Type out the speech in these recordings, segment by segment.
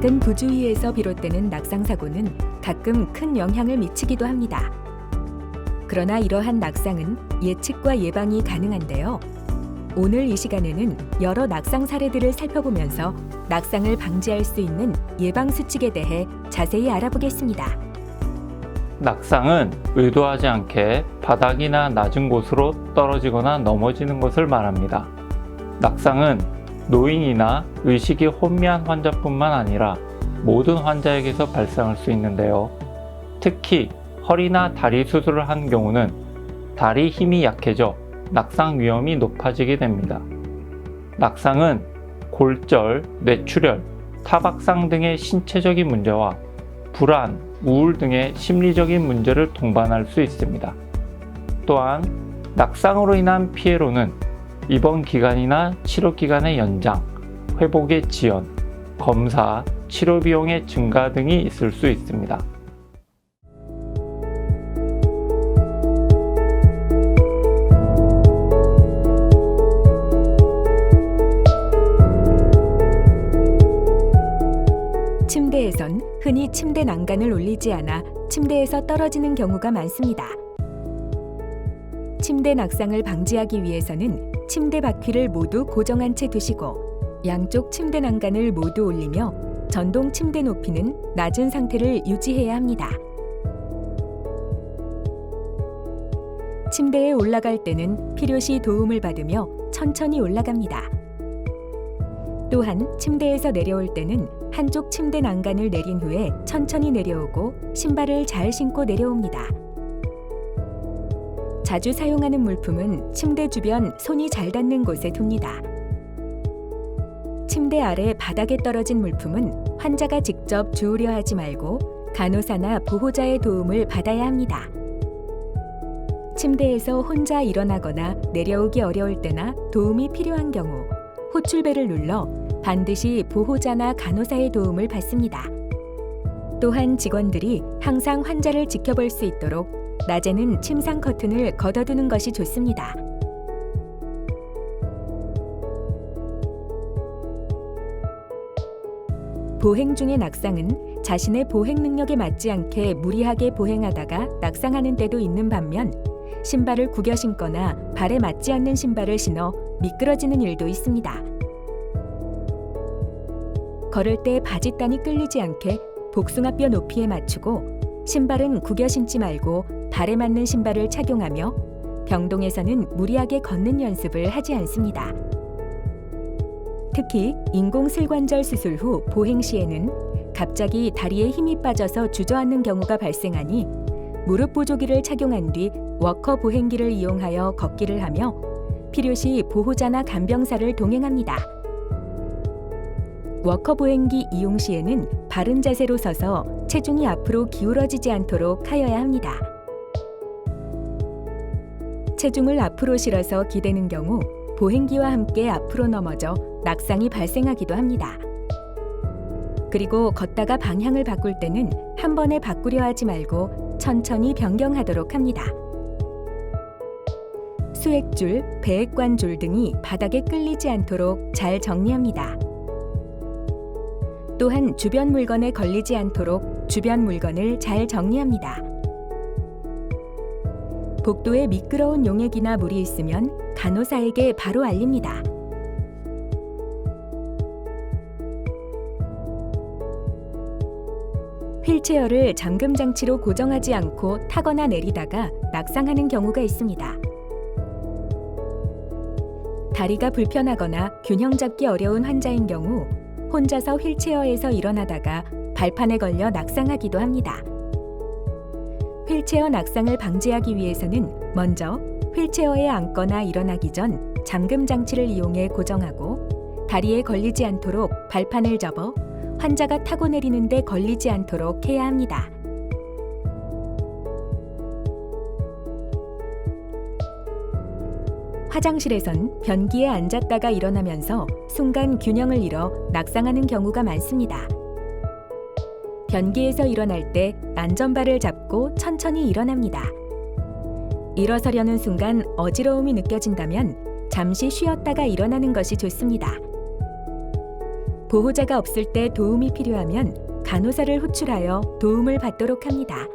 작은 부주 위에서 비롯되는 낙상사고는 가끔 큰 영향을 미치기도 합니다. 그러나 이러한 낙상은 예측과 예방이 가능한데요. 오늘 이 시간에는 여러 낙상 사례들을 살펴보면서 낙상을 방지할 수 있는 예방 수칙에 대해 자세히 알아보겠습니다. 낙상은 의도하지 않게 바닥이나 낮은 곳으로 떨어지거나 넘어지는 것을 말합니다. 낙상은 노인이나 의식이 혼미한 환자뿐만 아니라 모든 환자에게서 발생할 수 있는데요. 특히 허리나 다리 수술을 한 경우는 다리 힘이 약해져 낙상 위험이 높아지게 됩니다. 낙상은 골절, 뇌출혈, 타박상 등의 신체적인 문제와 불안, 우울 등의 심리적인 문제를 동반할 수 있습니다. 또한 낙상으로 인한 피해로는 입원 기간이나 치료 기간의 연장, 회복의 지연, 검사, 치료 비용의 증가 등이 있을 수 있습니다. 침대에선 흔히 침대 난간을 올리지 않아 침대에서 떨어지는 경우가 많습니다. 침대 낙상을 방지하기 위해서는 침대 바퀴를 모두 고정한 채 두시고 양쪽 침대 난간을 모두 올리며 전동 침대 높이는 낮은 상태를 유지해야 합니다. 침대에 올라갈 때는 필요시 도움을 받으며 천천히 올라갑니다. 또한 침대에서 내려올 때는 한쪽 침대 난간을 내린 후에 천천히 내려오고 신발을 잘 신고 내려옵니다. 자주 사용하는 물품은 침대 주변 손이 잘 닿는 곳에 둡니다. 침대 아래 바닥에 떨어진 물품은 환자가 직접 주우려 하지 말고 간호사나 보호자의 도움을 받아야 합니다. 침대에서 혼자 일어나거나 내려오기 어려울 때나 도움이 필요한 경우 호출벨을 눌러 반드시 보호자나 간호사의 도움을 받습니다. 또한 직원들이 항상 환자를 지켜볼 수 있도록 낮에는 침상 커튼을 걷어두는 것이 좋습니다. 보행 중의 낙상은 자신의 보행 능력에 맞지 않게 무리하게 보행하다가 낙상하는 때도 있는 반면 신발을 구겨 신거나 발에 맞지 않는 신발을 신어 미끄러지는 일도 있습니다. 걸을 때 바짓단이 끌리지 않게 복숭아뼈 높이에 맞추고 신발은 구겨 신지 말고 발에 맞는 신발을 착용하며 병동에서는 무리하게 걷는 연습을 하지 않습니다. 특히 인공슬관절 수술 후 보행 시에는 갑자기 다리에 힘이 빠져서 주저앉는 경우가 발생하니 무릎 보조기를 착용한 뒤 워커 보행기를 이용하여 걷기를 하며 필요시 보호자나 간병사를 동행합니다. 워커 보행기 이용 시에는 바른 자세로 서서 체중이 앞으로 기울어지지 않도록 하여야 합니다. 체중을 앞으로 실어서 기대는 경우 보행기와 함께 앞으로 넘어져 낙상이 발생하기도 합니다. 그리고 걷다가 방향을 바꿀 때는 한 번에 바꾸려 하지 말고 천천히 변경하도록 합니다. 수액줄, 배액관줄 등이 바닥에 끌리지 않도록 잘 정리합니다. 또한 주변 물건에 걸리지 않도록 주변 물건을 잘 정리합니다. 복도에 미끄러운 용액이나 물이 있으면 간호사에게 바로 알립니다. 휠체어를 잠금 장치로 고정하지 않고 타거나 내리다가 낙상하는 경우가 있습니다. 다리가 불편하거나 균형 잡기 어려운 환자인 경우 혼자서 휠체어에서 일어나다가 발판에 걸려 낙상하기도 합니다. 휠체어 낙상을 방지하기 위해서는 먼저 휠체어에 앉거나 일어나기 전 잠금 장치를 이용해 고정하고 다리에 걸리지 않도록 발판을 접어 환자가 타고 내리는데 걸리지 않도록 해야 합니다. 화장실에선 변기에 앉았다가 일어나면서 순간 균형을 잃어 낙상하는 경우가 많습니다. 변기에서 일어날 때 안전바를 잡고 천천히 일어납니다. 일어서려는 순간 어지러움이 느껴진다면 잠시 쉬었다가 일어나는 것이 좋습니다. 보호자가 없을 때 도움이 필요하면 간호사를 호출하여 도움을 받도록 합니다.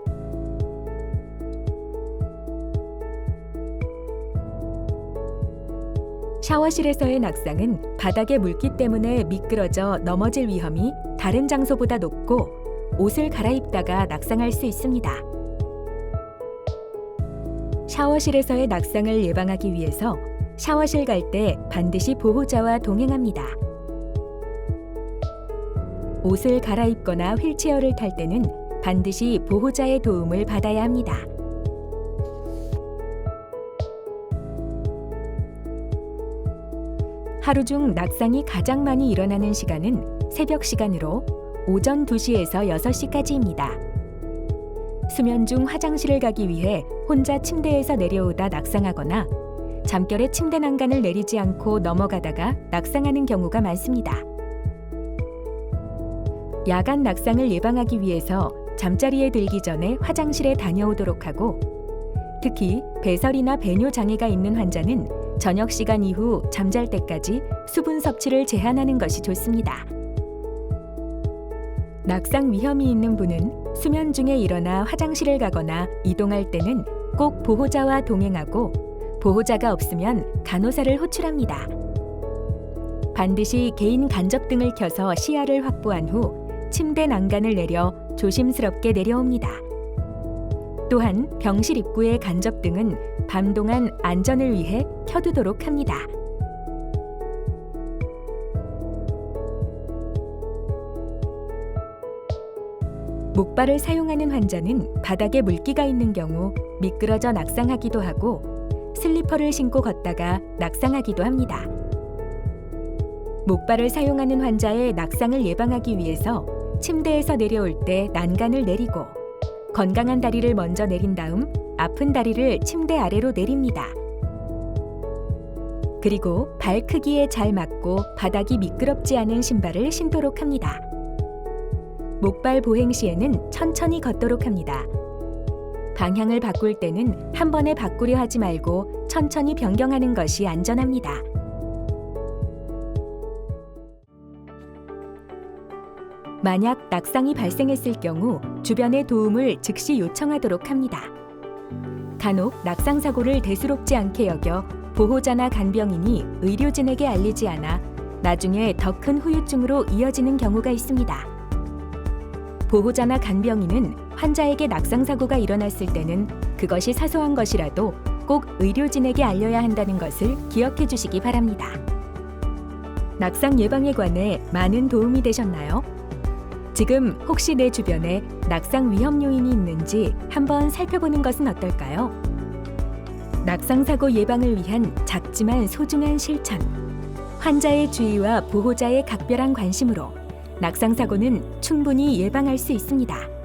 샤워실에서의 낙상은 바닥에 물기 때문에 미끄러져 넘어질 위험이 다른 장소보다 높고 옷을 갈아입다가 낙상할 수 있습니다. 샤워실에서의 낙상을 예방하기 위해서 샤워실 갈 때 반드시 보호자와 동행합니다. 옷을 갈아입거나 휠체어를 탈 때는 반드시 보호자의 도움을 받아야 합니다. 하루 중 낙상이 가장 많이 일어나는 시간은 새벽 시간으로 오전 2시에서 6시까지입니다. 수면 중 화장실을 가기 위해 혼자 침대에서 내려오다 낙상하거나 잠결에 침대 난간을 내리지 않고 넘어가다가 낙상하는 경우가 많습니다. 야간 낙상을 예방하기 위해서 잠자리에 들기 전에 화장실에 다녀오도록 하고, 특히 배설이나 배뇨 장애가 있는 환자는 저녁 시간 이후 잠잘 때까지 수분 섭취를 제한하는 것이 좋습니다. 낙상 위험이 있는 분은 수면 중에 일어나 화장실을 가거나 이동할 때는 꼭 보호자와 동행하고, 보호자가 없으면 간호사를 호출합니다. 반드시 개인 간접등을 켜서 시야를 확보한 후 침대 난간을 내려 조심스럽게 내려옵니다. 또한 병실 입구의 간접등은 밤 동안 안전을 위해 켜두도록 합니다. 목발을 사용하는 환자는 바닥에 물기가 있는 경우 미끄러져 낙상하기도 하고 슬리퍼를 신고 걷다가 낙상하기도 합니다. 목발을 사용하는 환자의 낙상을 예방하기 위해서 침대에서 내려올 때 난간을 내리고 건강한 다리를 먼저 내린 다음 아픈 다리를 침대 아래로 내립니다. 그리고 발 크기에 잘 맞고 바닥이 미끄럽지 않은 신발을 신도록 합니다. 목발 보행 시에는 천천히 걷도록 합니다. 방향을 바꿀 때는 한 번에 바꾸려 하지 말고 천천히 변경하는 것이 안전합니다. 만약 낙상이 발생했을 경우 주변의 도움을 즉시 요청하도록 합니다. 간혹 낙상 사고를 대수롭지 않게 여겨 보호자나 간병인이 의료진에게 알리지 않아 나중에 더 큰 후유증으로 이어지는 경우가 있습니다. 보호자나 간병인은 환자에게 낙상 사고가 일어났을 때는 그것이 사소한 것이라도 꼭 의료진에게 알려야 한다는 것을 기억해 주시기 바랍니다. 낙상 예방에 관해 많은 도움이 되셨나요? 지금 혹시 내 주변에 낙상 위험 요인이 있는지 한번 살펴보는 것은 어떨까요? 낙상 사고 예방을 위한 작지만 소중한 실천. 환자의 주의와 보호자의 각별한 관심으로 낙상 사고는 충분히 예방할 수 있습니다.